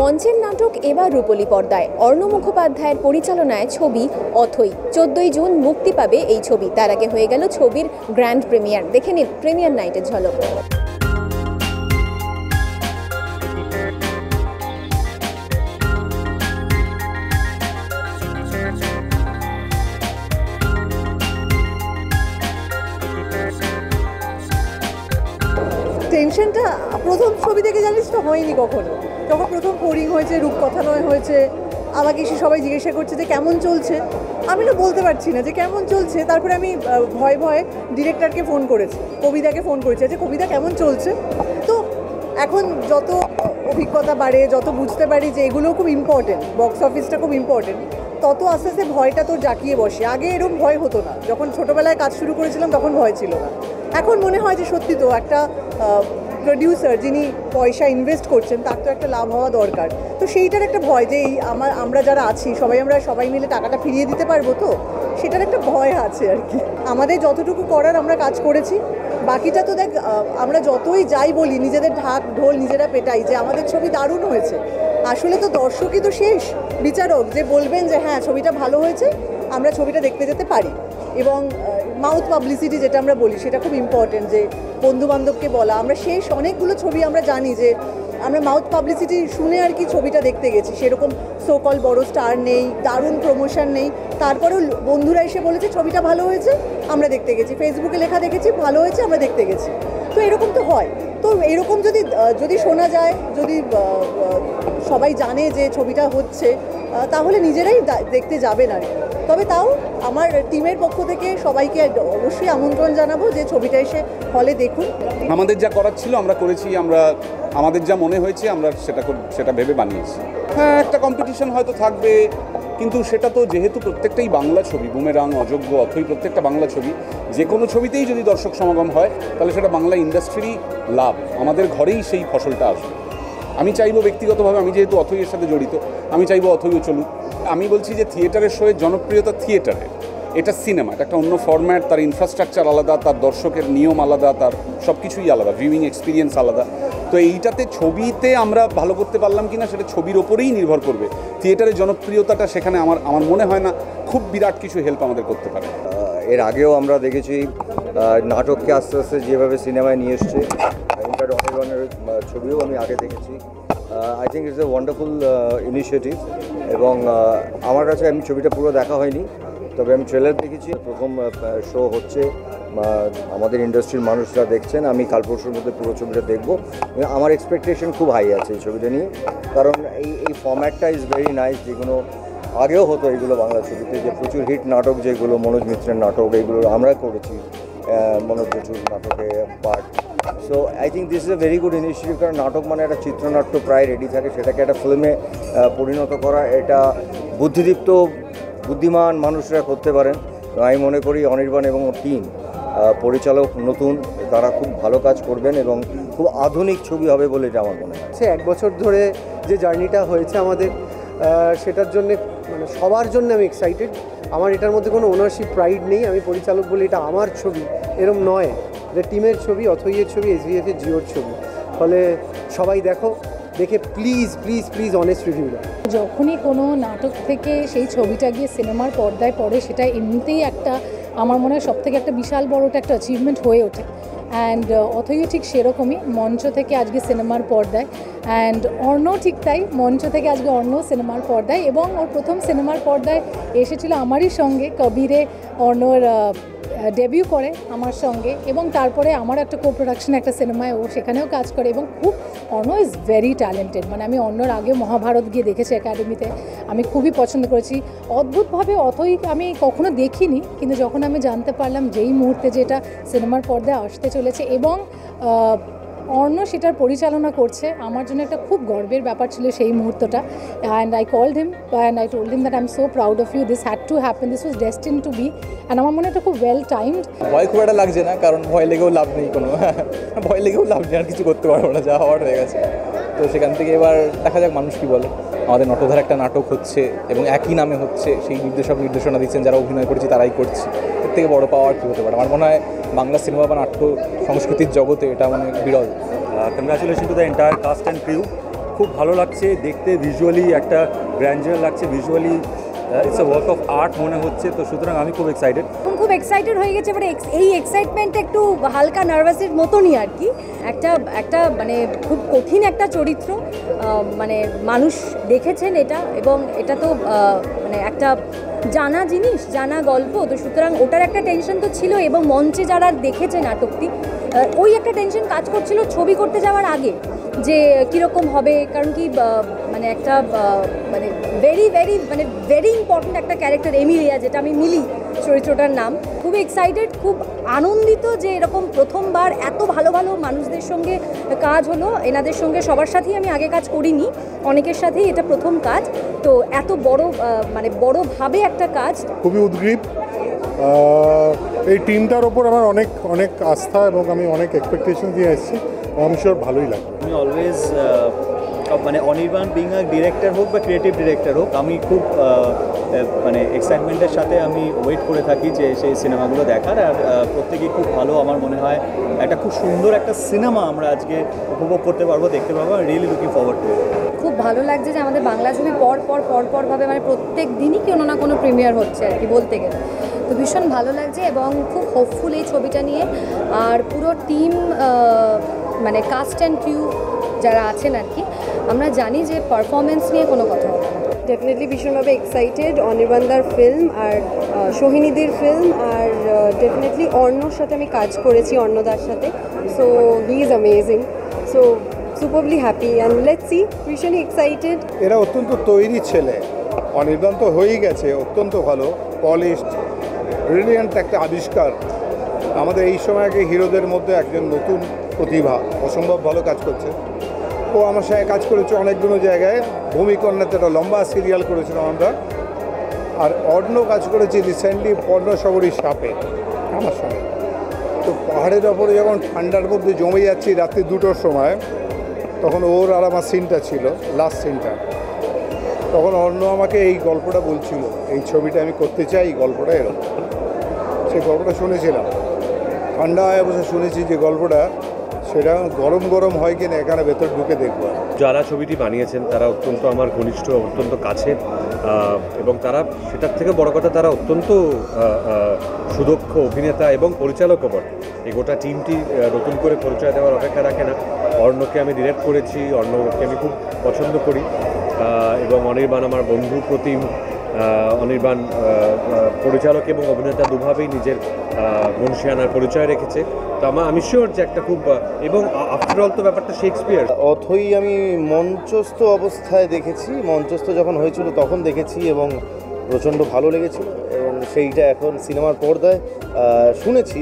মঞ্চের নাটক এবার রূপলী পর্দায়। অর্ণ মুখোপাধ্যায়ের পরিচালনায় ছবি অথৈ। 14ই জুন মুক্তি পাবে এই ছবি। তার আগে হয়ে গেল ছবির গ্র্যান্ড প্রিমিয়ার। দেখে নিন প্রিমিয়ার নাইটের ঝলক। টেনশনটা প্রথম ছবি থেকে জানিস তো হয়নি কখনো। যখন প্রথম বোরিং হয়েছে, রূপকথা নয় হয়েছে, আমাকে এসে সবাই জিজ্ঞাসা করছে যে কেমন চলছে। আমি না বলতে পারছি না যে কেমন চলছে। তারপরে আমি ভয়ে ভয়ে ডিরেক্টরকে ফোন করেছি, কবিতাকে ফোন করেছি যে কবিতা কেমন চলছে। তো এখন যত অভিজ্ঞতা বাড়ে, যত বুঝতে পারি যে এগুলোও খুব ইম্পর্টেন্ট, বক্স অফিসটা খুব ইম্পর্টেন্ট, তত আস্তে আস্তে ভয়টা তোর জাঁকিয়ে বসে। আগে এরকম ভয় হতো না, যখন ছোটোবেলায় কাজ শুরু করেছিলাম তখন ভয় ছিল না। এখন মনে হয় যে সত্যি তো একটা প্রডিউসার যিনি পয়সা ইনভেস্ট করছেন তার তো একটা লাভ হওয়া দরকার। তো সেইটার একটা ভয় যে এই আমরা যারা আছি সবাই মিলে টাকাটা ফিরিয়ে দিতে পারবো, তো সেটার একটা ভয় আছে আর কি। আমাদের যতটুকু করার আমরা কাজ করেছি, বাকিটা তো দেখ আমরা যতই যাই বলি, নিজেদের ঢাক ঢোল নিজেরা পেটাই যে আমাদের ছবি দারুণ হয়েছে, আসলে তো দর্শকই তো শেষ বিচারক যে বলবেন যে হ্যাঁ ছবিটা ভালো হয়েছে, আমরা ছবিটা দেখতে যেতে পারি। এবং মাউথ পাবলিসিটি যেটা আমরা বলি সেটা খুব ইম্পর্টেন্ট, যে বন্ধুবান্ধবকে বলা। আমরা শেষ অনেকগুলো ছবি আমরা জানি যে আমরা মাউথ পাবলিসিটি শুনে আর কি ছবিটা দেখতে গেছি, সেরকম সোকল বড় স্টার নেই, দারুণ প্রমোশন নেই, তারপরেও বন্ধুরা এসে বলেছে ছবিটা ভালো হয়েছে, আমরা দেখতে গেছি, ফেসবুকে লেখা দেখেছি ভালো হয়েছে, আমরা দেখতে গেছি। তো এরকম তো হয়। তো এরকম যদি শোনা যায়, যদি সবাই জানে যে ছবিটা হচ্ছে, তাহলে নিজেরাই দেখতে যাবেন আর কি। তবে তাও আমার টিমের পক্ষ থেকে সবাইকে অবশ্যই আমন্ত্রণ জানাবো যে ছবিটা এসে হলে দেখুন। আমাদের যা করার ছিল আমরা করেছি, আমাদের যা মনে হয়েছে আমরা সেটা ভেবে বানিয়েছি। হ্যাঁ, একটা কম্পিটিশন হয়তো থাকবে, কিন্তু সেটা তো যেহেতু প্রত্যেকটাই বাংলা ছবি, বুমেরাং, অযোগ্য, অথৈ প্রত্যেকটা বাংলা ছবি, যে কোনো ছবিতেই যদি দর্শক সমাগম হয় তাহলে সেটা বাংলা ইন্ডাস্ট্রিরই লাভ, আমাদের ঘরেই সেই ফসলটা আসবে। আমি চাইবো ব্যক্তিগতভাবে, আমি যেহেতু অথৈয়ের সাথে জড়িত, আমি চাইবো অথৈও চলুক। আমি বলছি যে থিয়েটারের শোয়ের জনপ্রিয়তা থিয়েটারে, এটা সিনেমা, এটা একটা অন্য ফরম্যাট, তার ইনফ্রাস্ট্রাকচার আলাদা, তার দর্শকের নিয়ম আলাদা, তার সব কিছুই আলাদা, ভিউইং এক্সপিরিয়েন্স আলাদা। তো এইটাতে ছবিতে আমরা ভালো করতে পারলাম কিনা সেটা ছবির ওপরেই নির্ভর করবে। থিয়েটারের জনপ্রিয়তাটা সেখানে আমার মনে হয় না খুব বিরাট কিছু হেল্প আমাদের করতে পারে। এর আগেও আমরা দেখেছি নাটককে আস্তে আস্তে যেভাবে সিনেমায় নিয়ে এসছে, ইনফ্যাক্ট অনির্বাণের ছবিও আমি আগে দেখেছি। I think it's a wonderful initiative. এবং আমার কাছে, আমি ছবিটা পুরো দেখা হয়নি, তবে আমি ট্রেলার দেখেছি। প্রথম শো হচ্ছে, আমাদের ইন্ডাস্ট্রির মানুষরা দেখছেন, আমি কাল পরশুর মধ্যে পুরো ছবিটা দেখব। আমার এক্সপেকটেশন খুব হাই আছে এই ছবিটা নিয়ে, কারণ এই ফর্ম্যাটটা ইজ ভেরি নাইস। যেগুলো আগেও হতো এইগুলো বাংলা ছবিতে, যে প্রচুর হিট নাটক, যেগুলো মনোজ মিত্রের নাটক, এইগুলো আমরা করেছি মনোজ মিত্রের নাটকে part. So I think this is a very good initiative, কারণ নাটক মানে একটা চিত্রনাট্য প্রায় রেডি থাকে, সেটাকে একটা ফিল্মে পরিণত করা, এটা বুদ্ধিদীপ্ত বুদ্ধিমান মানুষরা করতে পারেন। আমি মনে করি অনির্বাণ এবং টিম, পরিচালক নতুন, তারা খুব ভালো কাজ করবেন এবং খুব আধুনিক ছবি হবে বলে এটা আমার মনে হয়। এক বছর ধরে যে জার্নিটা হয়েছে আমাদের, সেটার জন্যে মানে সবার জন্য আমি এক্সাইটেড। আমার এটার মধ্যে কোনো ওনারশিপ প্রাইড নেই, আমি পরিচালক বলে এটা আমার ছবি এরম নয়, এটা টিমের ছবি, অথৈয়ের ছবি, এসভিএফের জিওর ছবি। ফলে সবাই দেখে please please please honest review দাও। যখনই কোনো নাটক থেকে সেই ছবিটা গিয়ে সিনেমার পর্দায় পড়ে, সেটা এমনিতেই একটা, আমার মনে হয় সবথেকে একটা বিশাল বড় একটা অ্যাচিভমেন্ট হয়ে ওঠে। অ্যান্ড অথৈও ঠিক সেরকমই, মঞ্চ থেকে আজকে সিনেমার পর্দায়, অ্যান্ড অর্ণ ঠিক তাই, মঞ্চ থেকে আজকে অর্ণ সিনেমার পর্দায়। এবং ওর প্রথম সিনেমার পর্দায় এসেছিল আমারই সঙ্গে, কবিরে অর্ণর ডেবিউ করে আমার সঙ্গে, এবং তারপরে আমার একটা কো প্রোডাকশন একটা সিনেমায় ও সেখানেও কাজ করে। এবং খুব অর্ণ ইজ ভেরি ট্যালেন্টেড, মানে আমি অর্ণর আগে মহাভারত গিয়ে দেখেছি একাডেমিতে, আমি খুবই পছন্দ করেছি। অদ্ভুতভাবে অথৈ আমি কখনো দেখিনি, কিন্তু যখন আমি জানতে পারলাম যেই মুহূর্তে যেটা সিনেমার পর্দায় আসতে চলেছে এবং অর্ণ সেটার পরিচালনা করছে, আমার জন্য একটা খুব গর্বের ব্যাপার ছিল সেই মুহূর্তটা। And I called him and I told him that I am so proud of you, this had to happen, this was destined to be. And আমার মনে হয় এটা খুব ওয়েল টাইমড। ভয় খুব একটা লাগছে না, কারণ ভয় লেগেও লাভ নেই কোনো, ভয় লেগেও লাভ নেই, আর কিছু করতে পারবো না, যা হওয়ার হয়ে গেছে। তো সেখান থেকে এবার দেখা যাক মানুষ কী বলে। আমাদের নটধার একটা নাটক হচ্ছে এবং একই নামে হচ্ছে, সেই নির্দেশনা দিচ্ছেন যারা অভিনয় করেছি তারাই করছি, এর থেকে বড় পাওয়ার কী হতে পারে। আমার মনে হয় বাংলা সিনেমা বা নাট্য সংস্কৃতির জগতে এটা মানে বিরল। Congratulations to the entire cast and crew. খুব ভালো লাগছে দেখতে, ভিজুয়ালি একটা গ্র্যান্ডার লাগছে, visually it's a work of art মনে হচ্ছে। তো সুতরাং আমি খুব এক্সাইটেড। খুব এক্সাইটেড হয়ে গেছে, মানে এই এক্সাইটমেন্টটা একটু হালকা নার্ভাসের মতনই আর কি। একটা মানে খুব কঠিন একটা চরিত্র, মানে মানুষ দেখেছেন এটা, এবং এটা তো মানে একটা জানা জিনিস, জানা গল্প, তো সুতরাং ওটার একটা টেনশন তো ছিল। এবং মঞ্চে যারা দেখেছে নাটকটি, ওই একটা টেনশন কাজ করছিল ছবি করতে যাওয়ার আগে, যে কীরকম হবে। কারণ কি মানে একটা মানে ভেরি ইম্পর্ট্যান্ট একটা ক্যারেক্টার এমিলিয়া, যেটা আমি মিলি চরিত্রটার নাম। খুবই এক্সাইটেড, খুব আনন্দিত যে এরকম প্রথমবার এত ভালো ভালো মানুষদের সঙ্গে কাজ হলো। এনাদের সঙ্গে সবার সাথেই আমি আগে কাজ করিনি, অনেকের সাথেই এটা প্রথম কাজ। তো এত বড় মানে বড়োভাবে একটা কাজ, খুবই উদ্গ্রীব। এই টিমটার ওপর আমার অনেক অনেক আস্থা এবং আমি অনেক এক্সপেকটেশন দিয়ে এসেছি। আমি শিওর ভালোই লাগবে। আমি অলওয়েজ মানে অনির্বাণ বিং আ ডিরেক্টর হোক বা ক্রিয়েটিভ ডিরেক্টর হোক, আমি খুব মানে এক্সাইটমেন্টের সাথে আমি ওয়েট করে থাকি যে সেই সিনেমাগুলো দেখার। আর প্রত্যেকেই খুব ভালো, আমার মনে হয় একটা খুব সুন্দর একটা সিনেমা আমরা আজকে উপভোগ করতে পারবো, দেখতে পারবো। Really looking forward to. খুব ভালো লাগছে যে আমাদের বাংলা ছবি পরভাবে মানে প্রত্যেক দিনই কোনো না কোনো প্রিমিয়ার হচ্ছে আর কি বলতে গেলে। তো ভীষণ ভালো লাগছে এবং খুব হোপফুল এই ছবিটা নিয়ে। আর পুরো টিম মানে কাস্ট অ্যান্ড ক্রিউ যারা আছেন আর কি, আমরা জানি যে পারফরমেন্স নিয়ে কোনো কথা হবে না। ডেফিনেটলি ভীষণভাবে এক্সাইটেড অনির্বাণদার ফিল্ম আর সোহিনীদির ফিল্ম, আর ডেফিনেটলি অর্ণর সাথে আমি কাজ করেছি, অর্ণদার সাথে। So he is amazing, so superbly happy and let's see, ভীষণই এক্সাইটেড। এরা অত্যন্ত তৈরি ছেলে, অনির্বাণ তো হয়েই গেছে, অত্যন্ত ভালো পলিশড, ব্রিলিয়ান্ট একটা আবিষ্কার। আমাদের এই সময়কে হিরোদের মধ্যে একজন নতুন প্রতিভা, অসম্ভব ভালো কাজ করছে। ও আমার সঙ্গে কাজ করেছে অনেকগুলো জায়গায়, ভূমিকন্যাতে একটা লম্বা সিরিয়াল করেছিলাম আমরা। আর অর্ণ কাজ করেছি রিসেন্টলি পর্ণসাগরীর সাপে আমার সঙ্গে। তো পাহাড়ের ওপরে যখন ঠান্ডার মধ্যে জমে যাচ্ছি রাত্রি 2টোর সময়, তখন ওর আর আমার সিনটা ছিল, লাস্ট সিনটা। তখন অর্ণ আমাকে এই গল্পটা বলছিল, এই ছবিটা আমি করতে চাই, এই গল্পটা এরকম। সেই গল্পটা শুনেছিলাম, ঠান্ডায় বসে শুনেছি যে গল্পটা, সেটা গরম গরম হয় কিনা এখানে ভেতর ঢুকে দেখবো। যারা ছবিটি বানিয়েছেন তারা অত্যন্ত আমার ঘনিষ্ঠ, অত্যন্ত কাছের, এবং তারা সেটার থেকে বড় কথা তারা অত্যন্ত সুদক্ষ অভিনেতা এবং পরিচালকও বটে। এই গোটা টিমটি নতুন করে পরিচয় দেওয়ার অপেক্ষা রাখে না। অর্ণকে আমি ডিরেক্ট করেছি, অর্ণকে আমি খুব পছন্দ করি, এবং অনির্বাণ আমার বন্ধু প্রতিম। অনির্বাণ পরিচালক এবং অভিনেতা দুভাবেই নিজের বংশিয়ানার পরিচয় রেখেছে। তো আমি শিওর যে একটা খুব, এবং আফটার অল তো ব্যাপারটা শেক্সপিয়ার। অথই আমি মঞ্চস্থ অবস্থায় দেখেছি, মঞ্চস্থ যখন হয়েছিল তখন দেখেছি এবং প্রচণ্ড ভালো লেগেছিল। এবং সেইটা এখন সিনেমার পর্দায় শুনেছি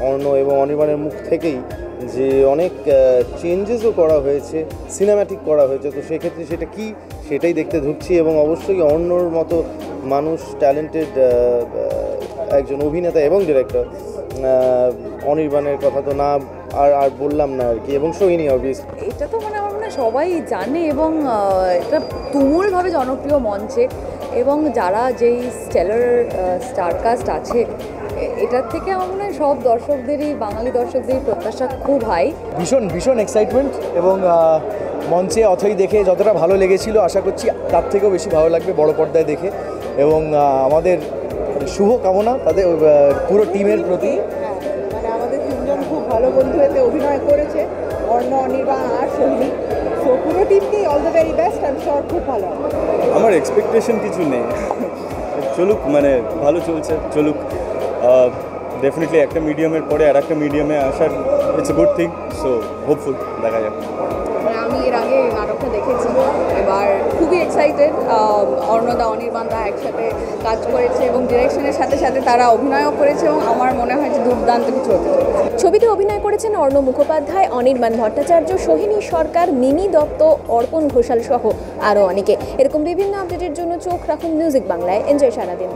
অর্ণ এবং অনির্বাণের মুখ থেকেই যে অনেক চেঞ্জেসও করা হয়েছে, সিনেম্যাটিক করা হয়েছে। তো সেক্ষেত্রে সেটা কি, সেটাই দেখতে ঢুকছি। এবং অবশ্যই অর্ণর মতো মানুষ, ট্যালেন্টেড একজন অভিনেতা এবং ডিরেক্টর, অনির্বাণের কথা তো না আর বললাম না আর কি, এবং সোহিনী অবভিয়াসলি। এটা তো মানে আমার মনে হয় সবাই জানে, এবং এটা তুমুলভাবে জনপ্রিয় মঞ্চে, এবং যারা যেই স্টেলার স্টারকাস্ট আছে, এটার থেকে আমার মনে হয় সব দর্শকদেরই, বাঙালি দর্শকদেরই প্রত্যাশা খুব হাই। ভীষণ এক্সাইটমেন্ট, এবং মঞ্চে অথই দেখে যতটা ভালো লেগেছিল, আশা করছি তার থেকেও বেশি ভালো লাগবে বড় পর্দায় দেখে। এবং আমাদের শুভ কামনা তাদের পুরো টিমের প্রতি। মানে আমাদের তিনজন খুব ভালো বন্ধু এতে অভিনয় করেছে, অর্ণ, অনির্বাণ আর সোহিনী। তো পুরো টিমকেই অল দ্য ভেরি বেস্ট, আমি শিওর খুব ভালো। আমার এক্সপেকটেশন কিছু নেই, চলুক, মানে ভালো চলছে, চলুক। ডেফিনেটলি একটা মিডিয়ামের পরে আর একটা মিডিয়ামে আসার it's a good thing. So hopeful, দেখা যাক। আমি এর আগে নাটকটা দেখেছি, এবার খুবই এক্সাইটেড। অর্ণদা, অনির্বাণদা একসাথে কাজ করেছে এবং ডিরেকশনের সাথে সাথে তারা অভিনয়ও করেছে, এবং আমার মনে হয় যে দুর্দান্ত কিছু হতে চলেছে। ছবিতে অভিনয় করেছেন অর্ণ মুখোপাধ্যায়, অনির্বাণ ভট্টাচার্য, সোহিনী সরকার, মিমি দত্ত, অর্পণ ঘোষাল সহ আরও অনেকে। এরকম বিভিন্ন আপডেটের জন্য চোখ রাখুন মিউজিক বাংলায়। এনজয় সারাদিন।